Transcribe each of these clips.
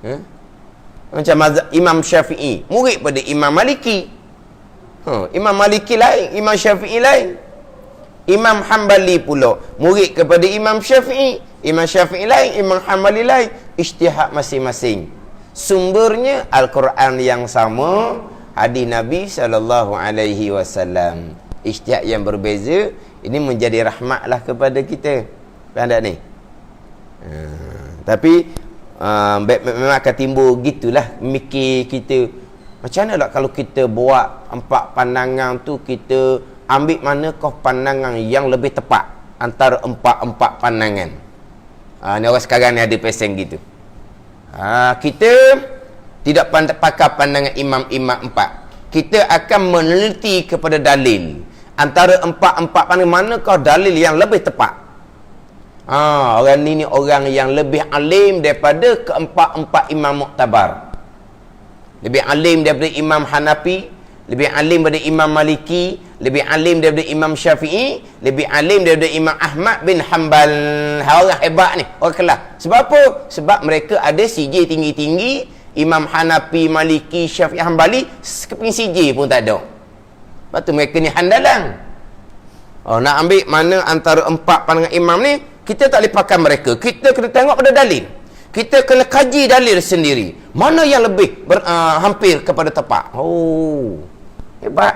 Ha? Macam mazhab Imam Syafi'i, murid pada Imam Maliki. Imam Maliki lain, Imam Syafi'i lain. Imam Hanbali pula murid kepada Imam Syafi'i. Imam Syafi'i lain, Imam Hanbali lain. Ijtihad masing-masing. Sumbernya Al-Quran yang sama, hadis Nabi SAW. Ijtihad yang berbeza, ini menjadi rahmatlah kepada kita. Faham tak ni? Tapi memang akan timbul gitulah mikir kita. Macam mana lah kalau kita buat 4 pandangan tu, kita ambil manakah pandangan yang lebih tepat antara 4 pandangan. Ni orang sekarang ni ada pesen gitu. Kita tidak pakai pandangan imam-imam 4. Kita akan meneliti kepada dalil. Antara 4 pandangan, manakah dalil yang lebih tepat? Orang ni orang yang lebih alim daripada ke-4 imam muktabar. Lebih alim daripada Imam Hanafi, lebih alim daripada Imam Maliki, lebih alim daripada Imam Syafi'i, lebih alim daripada Imam Ahmad bin Hanbal. Orang hebat ni, orang kelas. Sebab apa? Sebab mereka ada CJ tinggi-tinggi. Imam Hanafi, Maliki, Syafi'i, Hanbali, keping CJ pun tak ada. Lepas tu mereka ni handalang. Nak ambil mana antara 4 pandangan imam ni, kita tak boleh pakai mereka. Kita kena tengok pada dalil. Kita kena kaji dalil sendiri. Mana yang lebih hampir kepada tepat. Hebat.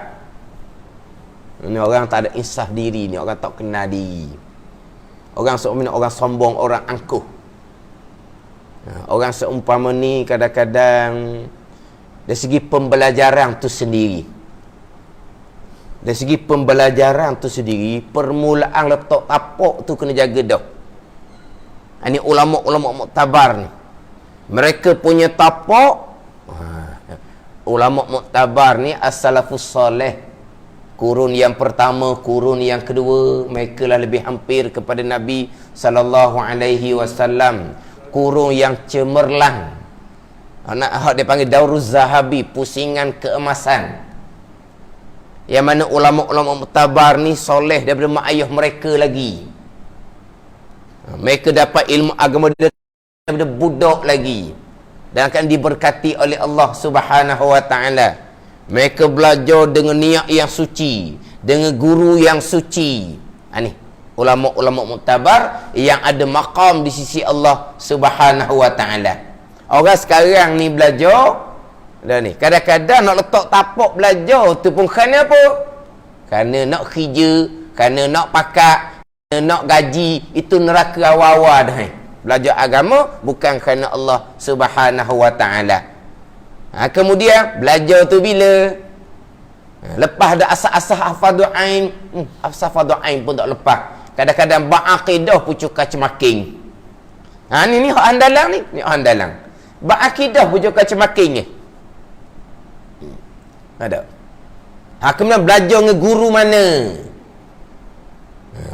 Ini orang tak ada insaf diri ni. Orang tak kenal diri. Orang seumpama orang sombong, orang angkuh. Orang seumpama ni kadang-kadang dari segi pembelajaran tu sendiri. Dari segi pembelajaran tu sendiri, permulaan letak tapak tu kena jaga dah. Ini ulama-ulama muktabar ni. Mereka punya tapak. Ulama muktabar ni as-salafus salih. Kurun yang pertama, kurun yang kedua, mereka lah lebih hampir kepada Nabi SAW. Kurun yang cemerlang. Dia panggil Dauruz Zahabi, pusingan keemasan. Yang mana ulama-ulama muktabar ni soleh daripada mak ayah mereka lagi. Mereka dapat ilmu agama daripada budak lagi, dan akan diberkati oleh Allah Subhanahu wa taala. Mereka belajar dengan niat yang suci, dengan guru yang suci. Ni ulama-ulama muktabar yang ada maqam di sisi Allah Subhanahu wa taala. Orang sekarang ni belajar dah ni, kadang-kadang nak letak tapak belajar tu pun kerana apa? Kerana nak kerja, kerana nak pakat, nak gaji. Itu neraka awal-awal dah. Belajar agama bukan kerana Allah Subhanahu wa taala. Kemudian belajar tu bila lepas dah asas-asas hafadul ain, hafadul ain pun tak lepas. Kadang-kadang ba'aqidah pun cuka cemaking. Ni hak andalang ni, hak andalang. Ba'aqidah pun cuka cemaking ni. Ada. Kemudian belajar dengan guru mana?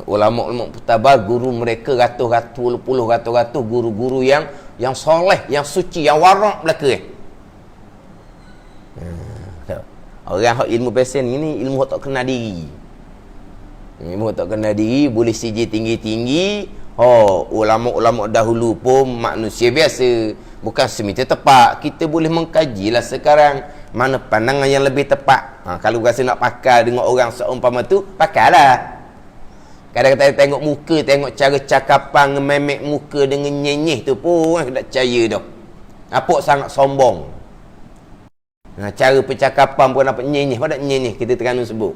Ulama-ulama muktabar, guru mereka ratus-ratus, puluh ratus-ratus guru-guru yang soleh, yang suci, yang warak belaka. Orang hak ilmu pesen ni ilmu hak tak kenal diri. Ilmu hak tak kenal diri, boleh CJ tinggi-tinggi. Ulama-ulama dahulu pun manusia biasa, bukan semestinya tepat. Kita boleh mengkajilah sekarang mana pandangan yang lebih tepat. Kalau rasa nak pakai dengan orang seumpama tu, pakailah. Kadang-kadang tengok muka, tengok cara cakapan, ngememek muka dengan nyenyeh tu pun tak percaya dah. Nampak sangat sombong. Cara percakapan pun nampak nyenyeh. Apa tak nyenyeh? Kita Terengganu sebut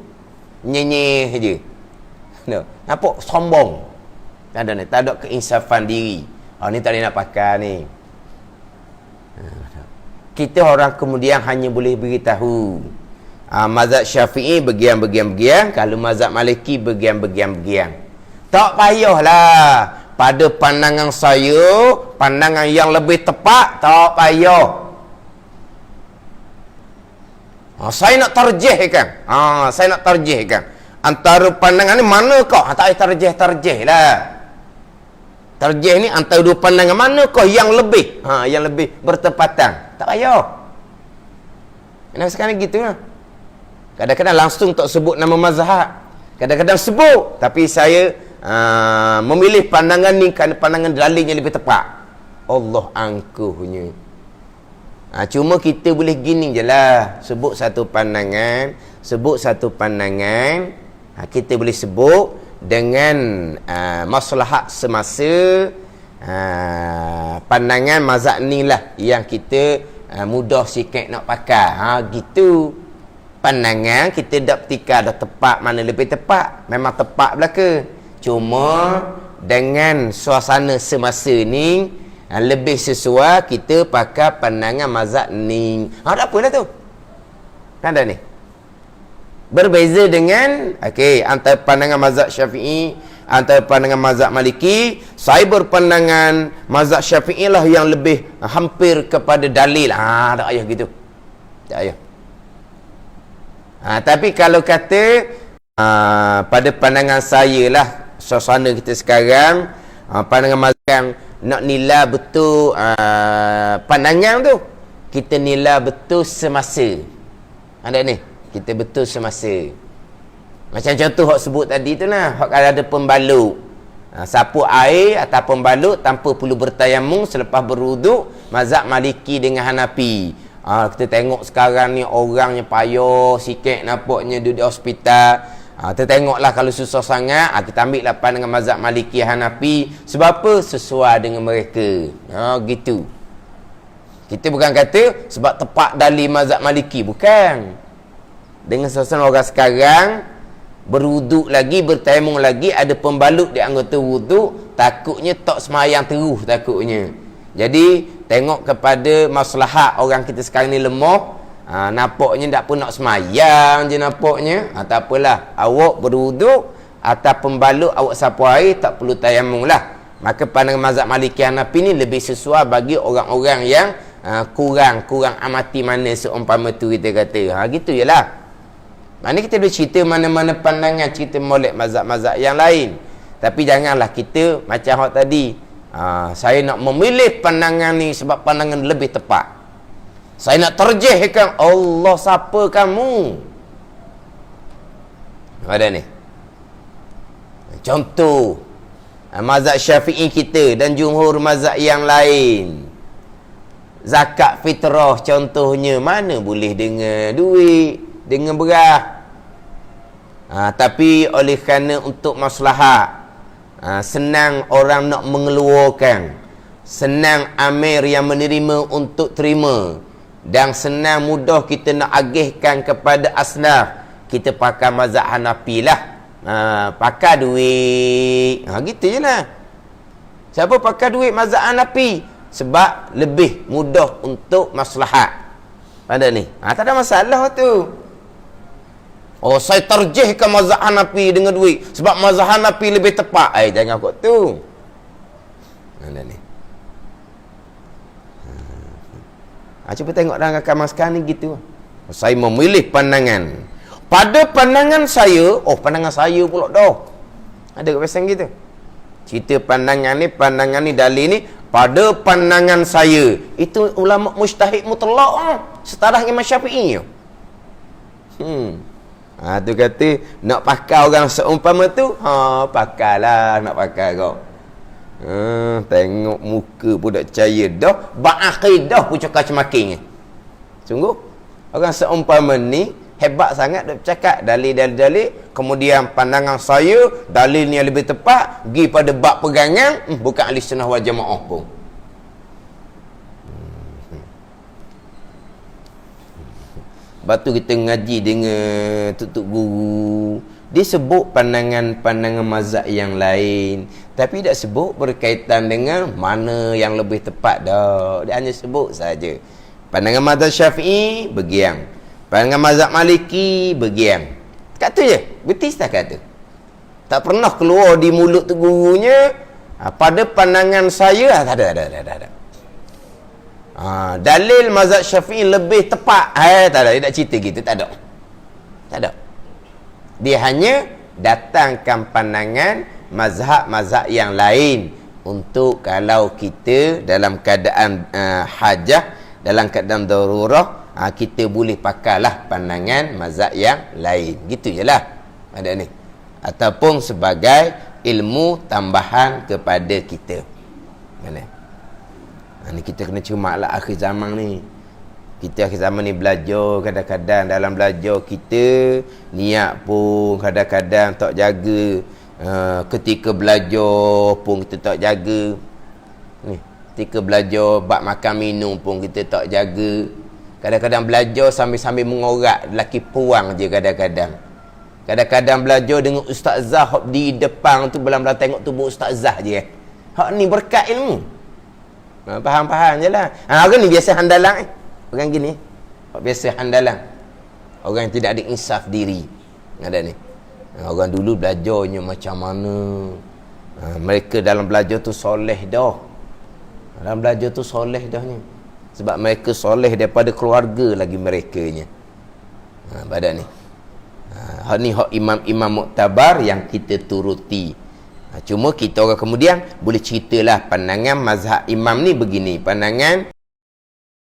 nyenyeh je. Nampak sombong. Tak ada keinsafan diri. Ni tak boleh nak pakai ni. Kita orang kemudian hanya boleh beritahu. Mazhab Syafi'i bagian. Kalau mazhab Maliki bagian. Tak payahlah. Pada pandangan saya, pandangan yang lebih tepat, tak payah. Saya nak tarjihkan. Saya nak tarjihkan. Antara pandangan ni manakah? Tak payah tarjih lah. Tarjih ni antara dua pandangan manakah yang lebih? Yang lebih bertepatan. Tak payah. Kenapa sekarang gitu lah? Kadang-kadang langsung tak sebut nama mazhab. Kadang-kadang sebut. Tapi saya memilih pandangan ni kerana pandangan dalilnya lebih tepat. Allah angkuhnya. Cuma kita boleh gini je lah, sebut satu pandangan, kita boleh sebut dengan maslahat semasa, pandangan mazhab ni lah yang kita mudah sikit nak pakai. Gitu. Pandangan kita dak petika dah tepat, mana lebih tepat, memang tepat belaka. Cuma dengan suasana semasa ni lebih sesuai kita pakai pandangan mazhab ni. Tak apalah tu. Kan dah ni. Berbeza dengan antara pandangan mazhab Syafi'i, antara pandangan mazhab Maliki, saya berpandangan mazhab Syafi'i lah yang lebih hampir kepada dalil. Tak payah gitu. Tak payah. Tapi kalau kata pada pandangan saya lah, suasana kita sekarang, pandangan mazhab yang nak nilai betul pandangan tu, kita nilai betul semasa. Ada ni, kita betul semasa. Macam contoh hak sebut tadi tu lah, hak kalau ada pembalut, sapu air atau pembalut tanpa perlu bertayamum selepas berwuduk, mazhab Maliki dengan Hanafi. Kita tengok sekarang ni orangnya payah sikit nampaknya duduk di hospital. Kita tengoklah kalau susah sangat, kita ambil lah pandangan mazhab Maliki Hanafi. Sebab apa? Sesuai dengan mereka. Gitu. Kita bukan kata sebab tepat dalil mazhab Maliki, bukan. Dengan suasana orang sekarang berwuduk lagi, bertayamum lagi, ada pembalut di anggota wuduk, takutnya tak semayang terus takutnya. Jadi tengok kepada maslahat orang kita sekarang ni lemah. Nampaknya tak pun nak semayang je nampaknya. Tak apalah, awak berwuduk atau pembalut awak sapu air, tak perlu tayamum lah. Maka pandangan mazhab Maliki Hanafi ni lebih sesuai bagi orang-orang yang kurang amati mana seumpama tu kita kata. Gitu je lah. Mana kita boleh cerita mana-mana pandangan, cerita molek mazhab-mazhab yang lain. Tapi janganlah kita macam hak tadi, saya nak memilih pandangan ni sebab pandangan lebih tepat. Saya nak terjihkan Allah siapa kamu. Ada ni. Contoh mazhab Syafi'i kita dan jumhur mazhab yang lain. Zakat fitrah contohnya, mana boleh dengan duit, dengan beras. Tapi oleh kerana untuk maslahat, senang orang nak mengeluarkan, senang amir yang menerima untuk terima, dan senang mudah kita nak agihkan kepada asnaf, kita pakai mazhab Hanafi lah. Pakai duit, gitu je lah. Siapa pakai duit mazhab Hanafi? Sebab lebih mudah untuk maslahat. Pada ni tak ada masalah tu. Saya terjihkan mazhab Hanafi dengan duit sebab mazhab Hanafi lebih tepat. Jangan kok tu. Ada ni. Cuba tengok dalam rakaman sekarang ni gitu. Saya memilih pandangan. Pada pandangan saya, pandangan saya pula dah. Ada kebiasaan gitu. Cerita pandangan ni, dalil ni, pada pandangan saya. Itu ulama mujtahid mutlak setara dengan Imam Syafi'i. Tu kata nak pakai orang seumpama tu, pakailah nak pakai kau. Tengok muka pun tak percaya dah, ba'aqidah pun cakap cemaking. Sungguh orang seumpama ni hebat sangat dia bercakap dalil-dalil, kemudian pandangan saya dalil ni yang lebih tepat, pergi pada bab pegangan, bukan ahli sunnah wal jamaah pun. Lepas tu kita ngaji dengan tutup guru, dia sebut pandangan-pandangan mazhab yang lain, tapi tak sebut berkaitan dengan mana yang lebih tepat dah. Dia hanya sebut saja. Pandangan mazhab Syafi'i begiang, pandangan mazhab Maliki begiang. Kata je, betis tak kata. Tak pernah keluar di mulut tu gurunya, pada pandangan saya tak ada. Dalil mazhab Syafi'i lebih tepat. Tak ada, dia tak cerita gitu, tak ada. Dia hanya datangkan pandangan mazhab-mazhab yang lain untuk kalau kita dalam keadaan hajah, dalam keadaan darurah, kita boleh pakailah pandangan mazhab yang lain. Gitu je lah. Ada ni. Ataupun sebagai ilmu tambahan kepada kita. Mana? Ni kita kena cermat lah akhir zaman ni. Kita sama ni belajar, kadang-kadang dalam belajar kita niat pun kadang-kadang tak jaga. Ketika belajar pun kita tak jaga. Ni, ketika belajar bab makan minum pun kita tak jaga. Kadang-kadang belajar sambil-sambil mengorak lelaki puang je kadang-kadang. Kadang-kadang belajar dengan ustazah hok di depan tu belah-belah tengok tubuh ustazah je. Hak ni berkat ilmu. Faham-faham je lah. Orang ni biasa handalang Orang gini biasa handalang. Orang yang tidak ada insaf diri. Ada ni. Orang dulu belajarnya macam mana. Mereka dalam belajar tu soleh dah. Dalam belajar tu soleh dah ni. Sebab mereka soleh daripada keluarga lagi merekanya. Pada ni. Hak ni hak imam-imam muktabar yang kita turuti. Cuma kita orang kemudian boleh ceritalah pandangan mazhab imam ni begini. Pandangan